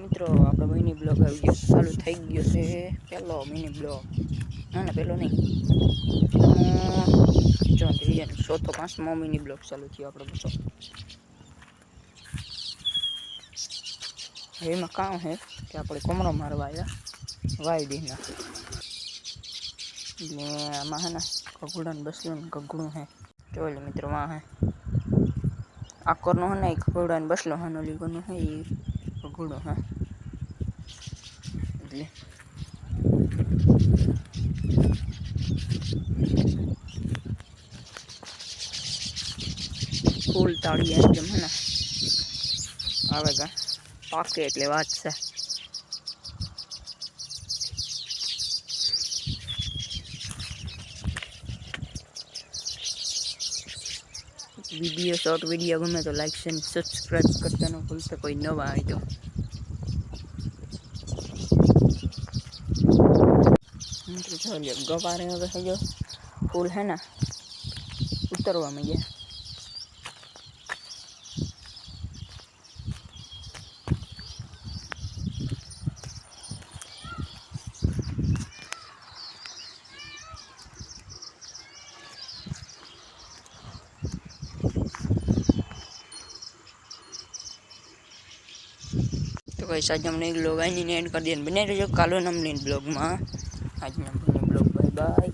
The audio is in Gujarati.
મિત્રો આપણો મિની બ્લોગ આવી ગયો ચાલુ થઈ ગયો છે પહેલો મિની બ્લોગ ના પહેલો નહીં જો ત્રીજો ચોથો પાંચમો મિની બ્લોગ ચાલુ થયો આપણો બધો એમાં કામ છે કે આપણે કોમરો મારવા આવ્યા વાઈ દીના એટલે આમાં હે ને કગુડા ને બસલું ને કગડું હે જોઈ લો મિત્રો માં હે આકોરનો હે ને કગુડા ને બસલો હે લીગોનું હે એ કગુડો હે એટલે ફૂલ તાળી જેમ હે ને આવે ગા પાકે એટલે વાત છે वीडियो शॉर्ट वीडियो गमे तो लाइक एंड सब्सक्राइब करता न भूलता कोई नवा आई तो चलिए गवारे है जो फूल है ना उतरवा में ये तो गाइस आज हमने एक ब्लॉग आई नहीं एंड कर दिया बने रहो कालो नमलीन ब्लॉग में आज मैं ब्लॉग बाय बाय।